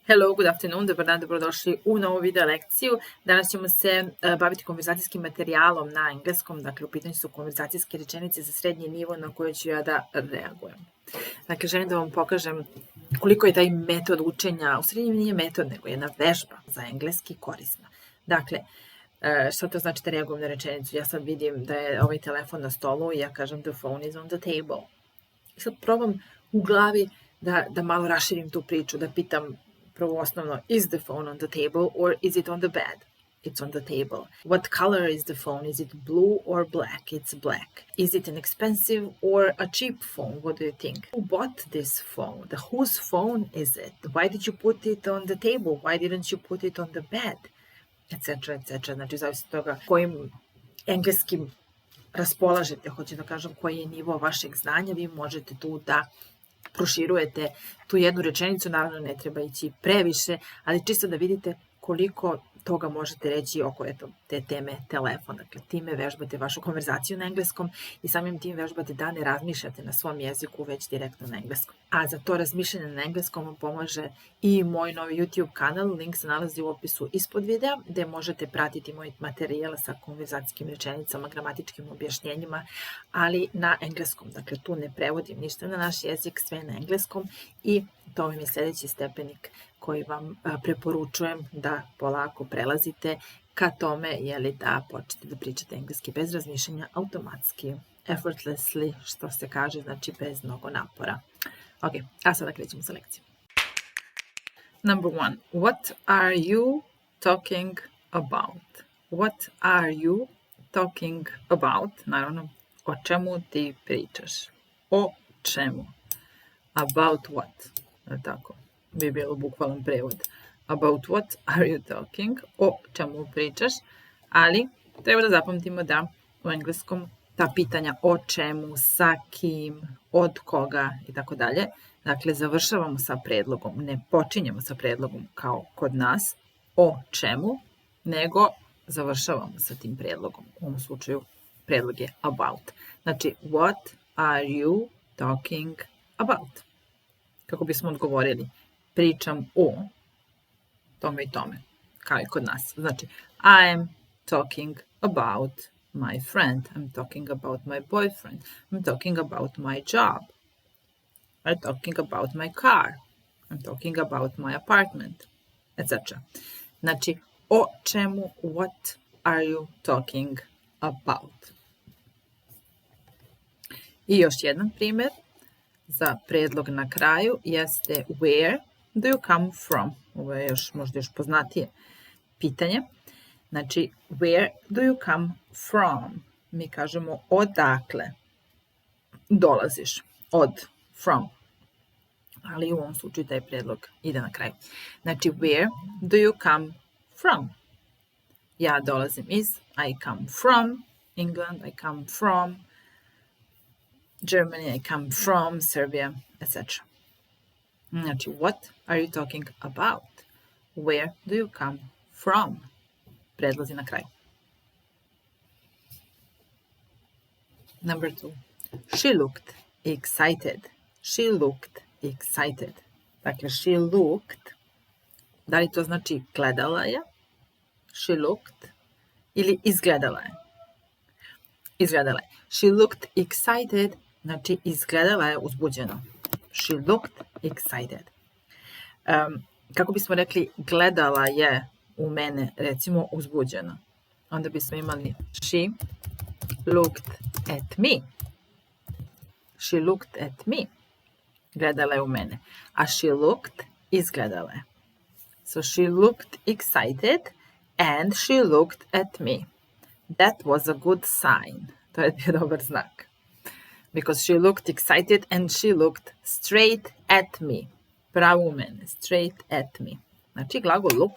Hello, good afternoon, dobar dan, dobrodošli u novu video lekciju. Danas ćemo se baviti konverzacijskim materijalom na engleskom, dakle u pitanju su konverzacijske rečenice za srednji nivo na koje ću ja da reagujem. Dakle, želim da vam pokažem koliko je taj metod učenja, u srednjem nije metod, nego jedna vežba za engleski korisna. Dakle, što to znači da reagujem na rečenicu? Ja sad vidim da je ovaj telefon na stolu i ja kažem the phone is on the table. I sad probam u glavi da malo raširim tu priču, da pitam prvo osnovno, is the phone on the table or is it on the bed? It's on the table. What color is the phone? Is it blue or black? It's black. Is it an expensive or a cheap phone? What do you think? Who bought this phone? Whose phone is it? Why did you put it on the table? Why didn't you put it on the bed? Etc. etc. Znači, zavisi od toga kojim engleskim raspolažete, hoću da kažem koji je nivo vašeg znanja, vi možete tu da proširujete tu jednu rečenicu, naravno ne treba ići previše, ali čisto da vidite koliko toga možete reći oko te teme telefon. Dakle, time vežbate vašu konverzaciju na engleskom i samim tim vežbate da ne razmišljate na svom jeziku, već direktno na engleskom. A za to razmišljanje na engleskom vam pomaže i moj novi YouTube kanal, link se nalazi u opisu ispod videa, gde možete pratiti moj materijal sa konverzacijskim rečenicama, gramatičkim objašnjenjima, ali na engleskom. Dakle, tu ne prevodim ništa na naš jezik, sve na engleskom i to vam je sljedeći stepenik koji vam preporučujem da polako prelazite ka tome, da počnete da pričate engleski bez razmišljanja, automatski, effortlessly, što se kaže, znači bez mnogo napora. Ok, a sada krećemo sa lekcijom. Number 1. What are you talking about? What are you talking about? Naravno, o čemu ti pričaš? O čemu? About what? Tako bi bilo bukvalan prevod. About what are you talking? O čemu pričaš? Ali treba da zapamtimo da u engleskom ta pitanja o čemu, sa kim, od koga i tako dalje. Dakle, završavamo sa predlogom. Ne počinjemo sa predlogom kao kod nas o čemu, nego završavamo sa tim predlogom. U ovom slučaju predlog je about. Znači, what are you talking about? Kako bismo odgovorili? Pričam o tome i tome, kao i kod nas. Znači, I am talking about my friend. I'm talking about my boyfriend. I'm talking about my job. I'm talking about my car. I'm talking about my apartment, etc. Znači, o čemu, what are you talking about? I još jedan primjer za predlog na kraju jeste where do you come from? Ovo je možda još poznatije pitanje. Znači, where do you come from? Mi kažemo odakle dolaziš. Od, from. Ali u ovom slučaju taj predlog ide na kraju. Znači, where do you come from? Ja dolazim iz, I come from England, I come from Germany, I come from Serbia, etc. Znači, what are you talking about? Where do you come from? Predlozi na kraju. Number 2. She looked excited. She looked excited. Dakle, she looked. Da li to znači gledala je? She looked. Ili izgledala je? Izgledala je. She looked excited. Znači, izgledala je uzbuđeno. She looked excited. Kako bismo rekli, gledala je u mene, recimo, uzbuđeno. Onda bismo imali she looked at me. She looked at me. Gledala je u mene. A she looked, izgledala je. So she looked excited and she looked at me. That was a good sign. To je bio dobar znak. Because she looked excited and she looked straight at me. Pravo u mene. Straight at me. Znači, glagol look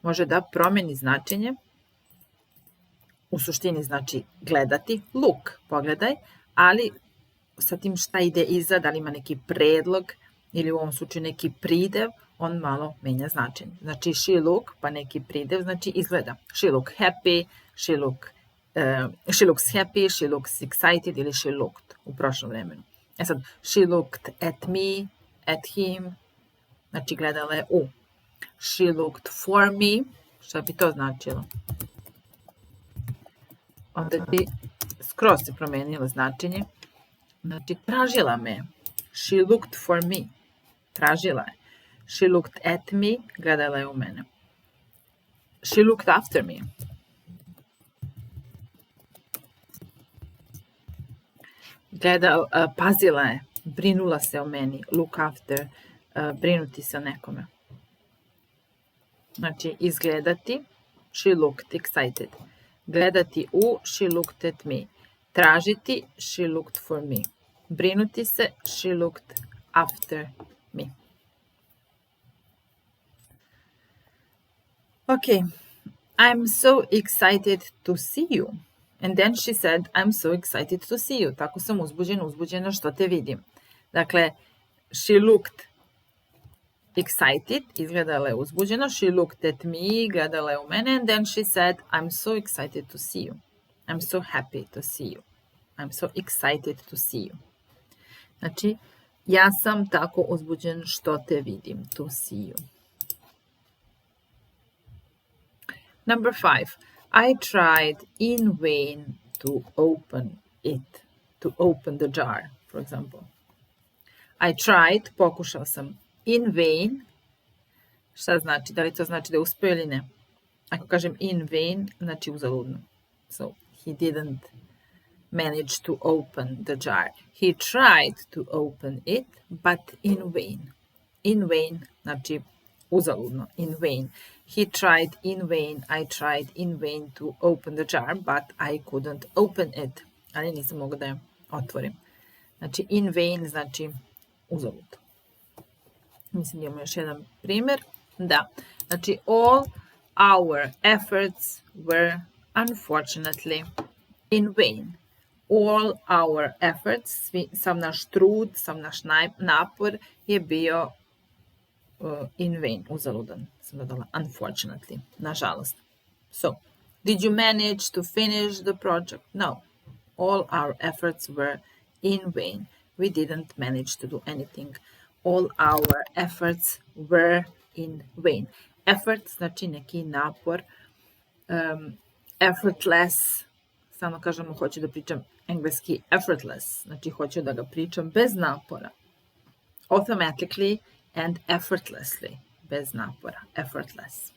može da promeni značenje. U suštini znači gledati. Look, pogledaj. Ali sa tim šta ide iza, da li ima neki predlog ili u ovom slučaju neki pridev, on malo menja značenje. Znači, she look, pa neki pridev, znači izgleda. She look happy, she looks happy, she looks excited ili she looked u prošlom vremenu. Sad, she looked at me, at him, znači gledala je u She looked for me. Šta bi to značilo? Onda bi skroz se promenilo značenje. Znači, tražila me. She looked for me. Tražila je. She looked at me. Gledala je u mene. She looked after me. Pazila je. Brinula se o meni. Look after. Brinuti se o nekome. Znači, izgledati. She looked excited. Gledati u. She looked at me. Tražiti. She looked for me. Brinuti se. She looked after me. Okay. I'm so excited to see you. And then she said, I'm so excited to see you. Tako sam uzbuđena što te vidim. Dakle, she looked excited, izgledala je uzbuđeno. She looked at me, gledala je u mene. And then she said, I'm so excited to see you. I'm so happy to see you. I'm so excited to see you. Znači, ja sam tako uzbuđen što te vidim. To see you. Number 5. I tried in vain to open it. To open the jar, for example. I tried, pokušao sam. In vain, šta znači? Da li to znači da je uspio ili ne? Ako kažem in vain, znači uzaludno. So, he didn't manage to open the jar. He tried to open it, but in vain. In vain, znači uzaludno, in vain. He tried in vain, I tried in vain to open the jar, but I couldn't open it. Ali nisam mogla da je otvorim. Znači, in vain znači uzalud. Mislim da imamo još jedan primjer. Da. Znači, all our efforts were unfortunately in vain. All our efforts, sav naš trud, sav naš napor je bio in vain, uzaludan. Sam dodala unfortunately, nažalost. So, did you manage to finish the project? No. All our efforts were in vain. We didn't manage to do anything. All our efforts were in vain. Effort znači neki napor. Effortless, samo kažemo hoću da pričam engleski effortless, znači hoću da ga pričam bez napora. Automatically and effortlessly, bez napora, effortless.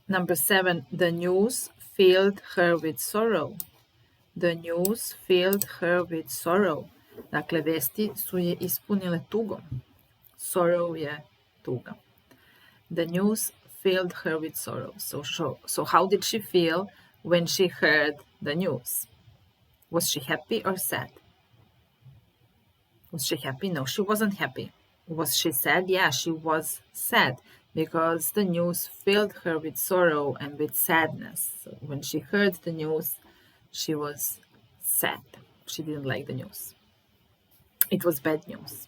Number 7, the news filled her with sorrow. The news filled her with sorrow. Dakle, vesti su je ispunile tugom. Sorrow je tuga. The news filled her with sorrow. So how did she feel when she heard the news? Was she happy or sad? Was she happy? No, she wasn't happy. Was she sad? Yeah, she was sad because the news filled her with sorrow and with sadness. So when she heard the news, she was sad. She didn't like the news. It was bad news.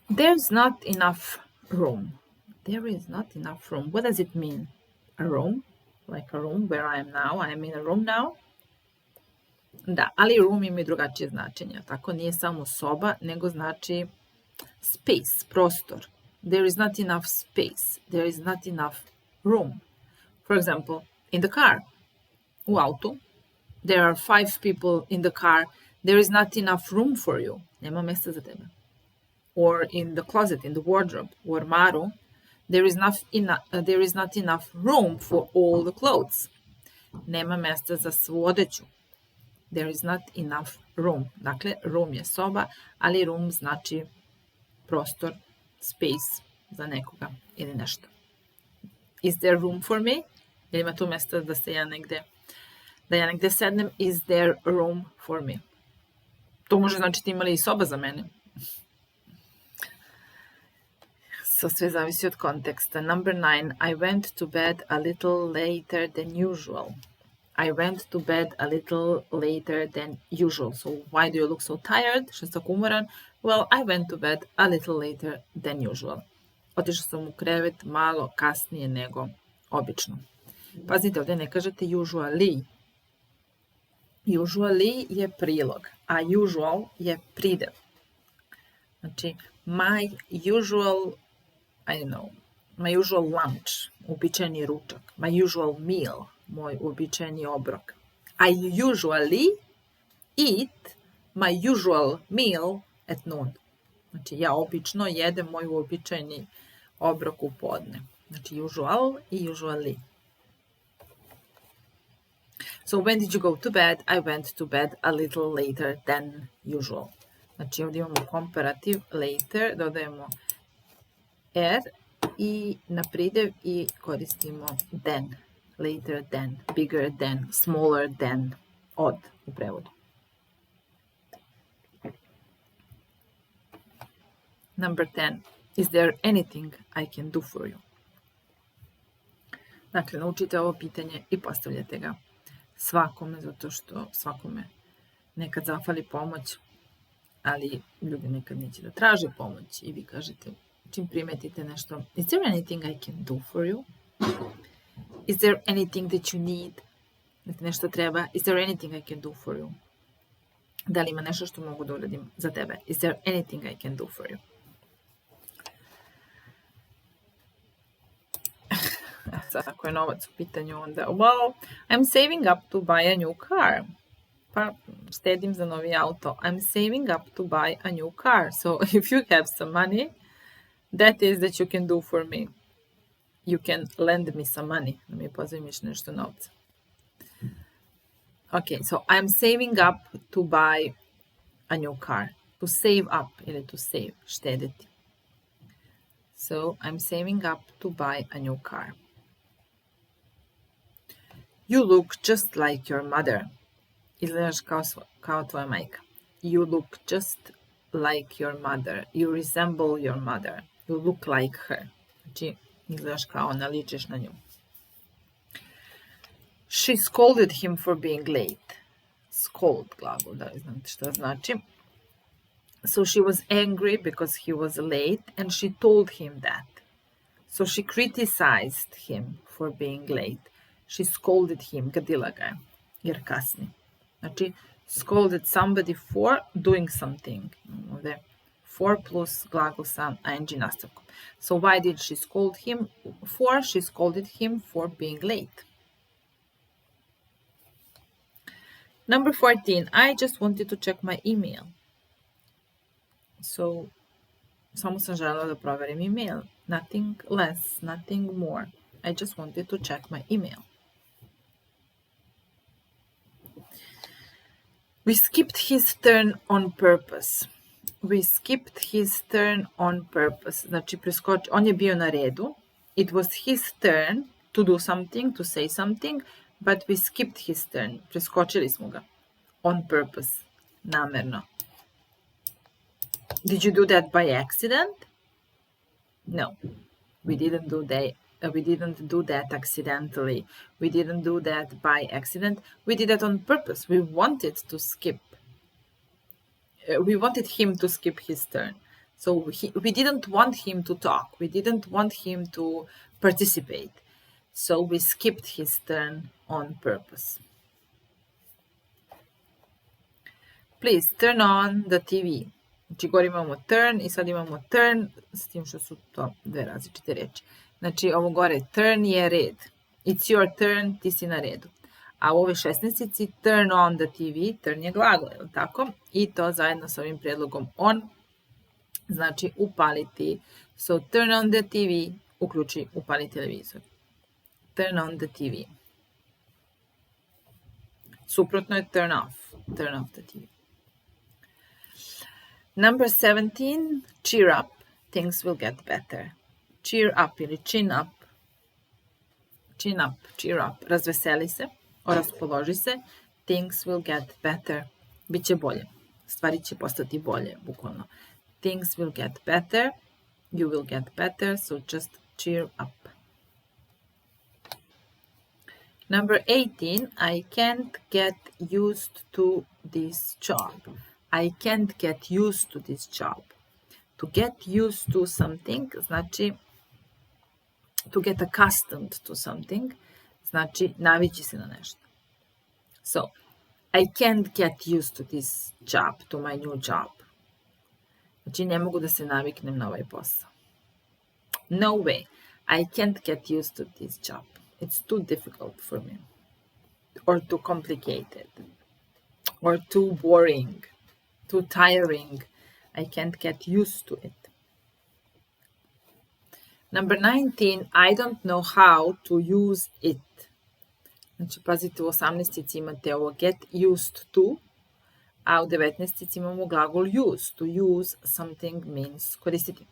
There's not enough room. There is not enough room. What does it mean? A room? Like a room where I am now. I am in a room now. Da, ali room ima i drugačije značenje. Tako nije samo soba, nego znači space, prostor. There is not enough space. There is not enough room. For example, in the car. U autu. There are 5 people in the car. There is not enough room for you. Nema mjesta za tebe. Or in the closet, in the wardrobe, u ormaru. There is not enough room for all the clothes. Nema mjesta za svu odeću. There is not enough room. Dakle, room je soba, ali room znači prostor, space za nekoga ili nešto. Is there room for me? Ili ima tu mjesta da ja negde sednem? Is there room for me? To može značiti ima li i soba za mene. So sve zavisi od konteksta. Number 9. I went to bed a little later than usual. I went to bed a little later than usual. So why do you look so tired? Što si tako umoran? Well, I went to bed a little later than usual. Otišao sam u krevet malo kasnije nego obično. Pazite, ovdje ne kažete usually. Usually je prilog. a usual je pridev. Znači, my usual, my usual lunch, uobičajeni ručak. My usual meal, moj uobičajeni obrok. I usually eat my usual meal at noon. Znači, ja obično jedem moj uobičajeni obrok u podne. Znači, usual i usually. So, when did you go to bed? I went to bed a little later than usual. Znači, ovdje imamo komparativ later, dodajemo er i na pridev i koristimo than. Later than, bigger than, smaller than, od u prevodu. Number 10. Is there anything I can do for you? Dakle, naučite ovo pitanje i postavljate ga svakome, zato što svakome nekad zafali pomoć, ali ljudi nekad neće da traže pomoć i vi kažete, čim primetite nešto, is there anything I can do for you? Is there anything that you need? Da ti nešto treba? Is there anything I can do for you? Da li ima nešto što mogu da uradim za tebe? Is there anything I can do for you? Sad, ako je novac u pitanju, onda, well, I'm saving up to buy a new car. Pa, štedim za novi auto. I'm saving up to buy a new car. So, if you have some money, that is that you can do for me. You can lend me some money. Da mi pozajmiš nešto novca. Okay, so I'm saving up to buy a new car. To save up ili to save, štediti. So, I'm saving up to buy a new car. You look just like your mother. Izgledaš kao tvoja majka. You look just like your mother. You resemble your mother. You look like her. Znači, izgledaš kao ona, ličiš na nju. She scolded him for being late. Scold glagol, da li znate šta znači. So she was angry because he was late and she told him that. So she criticized him for being late. She scolded him, gadila ga je, jer kasni. Znači, scolded somebody for doing something. Ovdje, for plus glagol sa ing nastavkom. So why did she scold him for? She scolded him for being late. Number 14. I just wanted to check my email. So, samo sam željela da proverim email. Nothing less, nothing more. I just wanted to check my email. We skipped his turn on purpose. We skipped his turn on purpose. Znači, on je bio na redu. It was his turn to do something, to say something, but we skipped his turn. Preskočili smo ga. On purpose. Namerno. Did you do that by accident? No. We didn't do that. We didn't do that accidentally. We didn't do that by accident. We did that on purpose. We wanted to skip. We wanted him to skip his turn. So we didn't want him to talk. We didn't want him to participate. So we skipped his turn on purpose. Please turn on the TV. Znači, gore imamo turn i sad imamo turn, s tim što su to dve različite reči. Znači, ovo gore turn je red. It's your turn, ti si na redu. A u ove 16-ici turn on the TV, turn je glagol, je li tako? I to zajedno s ovim prijedlogom on, znači upaliti. So, turn on the TV, uključi, upali televizor. Turn on the TV. Suprotno je turn off the TV. Number 17, cheer up, things will get better. Cheer up ili chin up, cheer up, razveseli se, raspoloži se, things will get better, bit će bolje, stvari će postati bolje, bukvalno. Things will get better, you will get better, so just cheer up. Number 18, I can't get used to this job. I can't get used to this job. To get used to something znači to get accustomed to something znači navići se na nešto. So, I can't get used to this job, to my new job. Znači, ne mogu da se naviknem na ovaj posao. No way. I can't get used to this job. It's too difficult for me. Or too complicated. Or too boring. Too tiring. I can't get used to it. Number 19, I don't know how to use it. Znači, pazite, u 18 imate ovo get used to, a u 19 imamo glagol use. To use something means koristiti.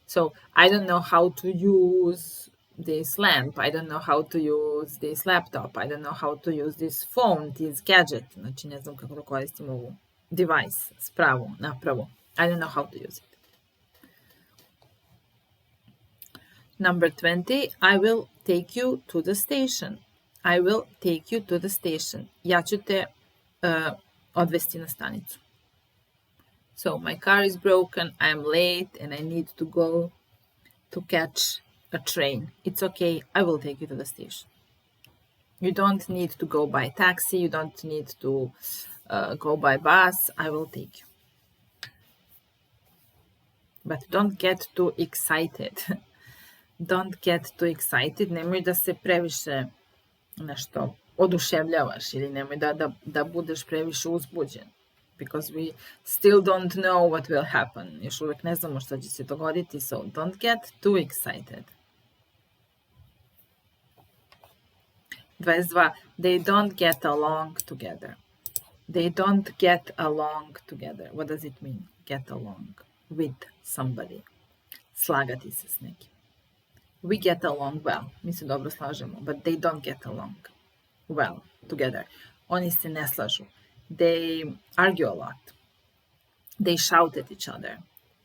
So, I don't know how to use this lamp. I don't know how to use this laptop. I don't know how to use this phone, this gadget. Znači, ne znam kako da koristim ovu device, spravu, napravu. I don't know how to use it. Number 20, I will take you to the station. I will take you to the station. Ja ću te odvesti na stanicu. So, my car is broken, I am late, and I need to go to catch a train. It's okay, I will take you to the station. You don't need to go by taxi, you don't need to go by bus, I will take you. But don't get too excited. Don't get too excited. Nemoj da se previše nešto oduševljavaš ili nemoj da budeš previše uzbuđen. Because we still don't know what will happen. Još uvijek ne znamo šta će se dogoditi, so don't get too excited. 22. They don't get along together. They don't get along together. What does it mean? Get along with somebody. Slagati se s nekim. We get along well. Mi se dobro slažemo. But they don't get along well together. Oni se ne slažu. They argue a lot. They shout at each other.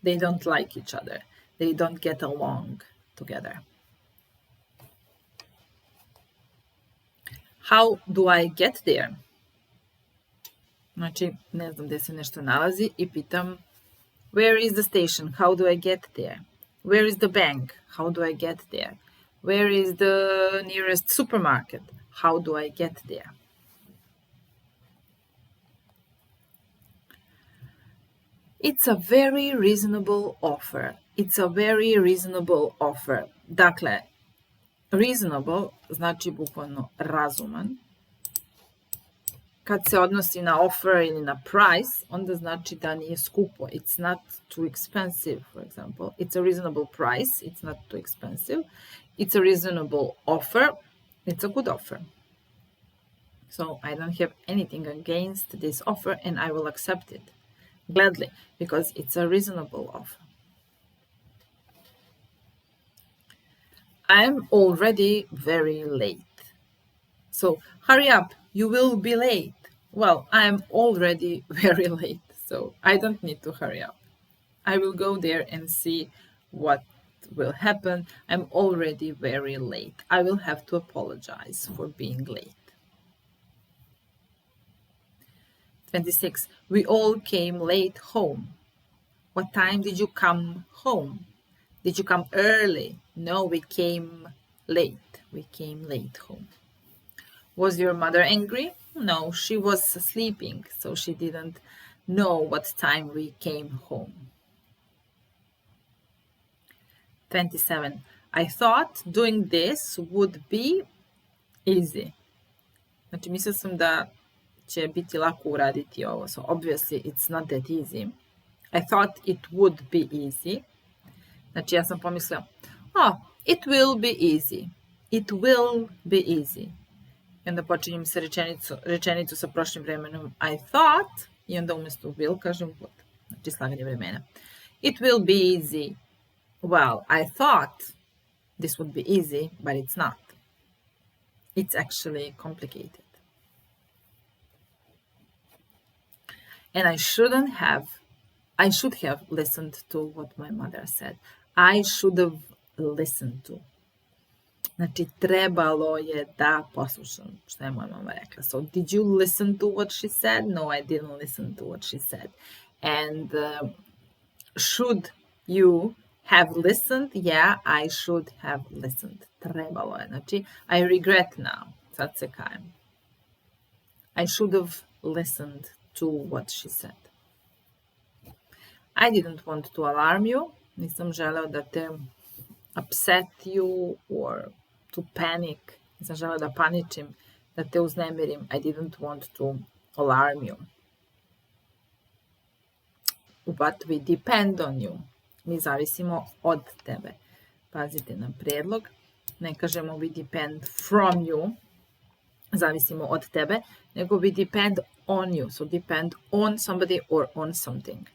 They don't like each other. They don't get along together. How do I get there? Znači, ne znam gde se nešto nalazi i pitam where is the station? How do I get there? Where is the bank? How do I get there? Where is the nearest supermarket? How do I get there? It's a very reasonable offer. It's a very reasonable offer. Dakle, reasonable znači bukvalno razuman. Kad se odnosi na offer ili na price, onda znači da nije skupo. It's not too expensive, for example. It's a reasonable price. It's not too expensive. It's a reasonable offer. It's a good offer. So I don't have anything against this offer and I will accept it gladly because it's a reasonable offer. I'm already very late. So hurry up, you will be late. Well, I'm already very late, so I don't need to hurry up. I will go there and see what will happen. I'm already very late. I will have to apologize for being late. 26. We all came late home. What time did you come home? Did you come early? No, we came late. We came late home. Was your mother angry? No, she was sleeping, so she didn't know what time we came home. 27. I thought doing this would be easy. Znači, mislila sam da će biti lako uraditi ovo. So obviously it's not that easy. I thought it would be easy. Znači, ja sam pomislila, it will be easy. It will be easy. I onda počinjem sa rečenicu sa prošlim vremenom I thought i onda umjesto will kažem would. Znači, slaganje vremena. It will be easy. Well, I thought this would be easy, but it's not. It's actually complicated. And I should have listened to what my mother said. I should have listened to. Znači, trebalo je da poslušam što je moja mama rekla. So, did you listen to what she said? No, I didn't listen to what she said. And should you have listened? Yeah, I should have listened. Trebalo je. Znači, I regret now. Sad se kajem. I should have listened to what she said. I didn't want to alarm you. Nisam želeo da te upset you or to panic. Nisam želeo da paničim, da te uznemirim. I didn't want to alarm you. But we depend on you. Mi zavisimo od tebe. Pazite na predlog. Ne kažemo we depend from you. Zavisimo od tebe. Nego we depend on you. So depend on somebody or on something.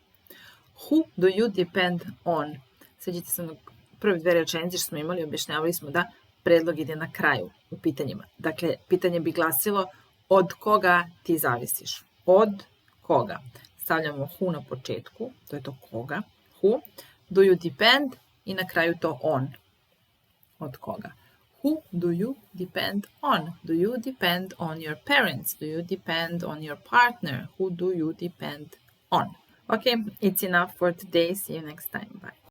Who do you depend on? Sjećate se na prve dve rečenice što smo imali, objašnjavali smo da predlog ide na kraju u pitanjima. Dakle, pitanje bi glasilo od koga ti zavisiš. Od koga? Stavljamo who na početku, to je to koga. Who do you depend i na kraju to on. Od koga? Who do you depend on? Do you depend on your parents? Do you depend on your partner? Who do you depend on? Okay, it's enough for today. See you next time. Bye.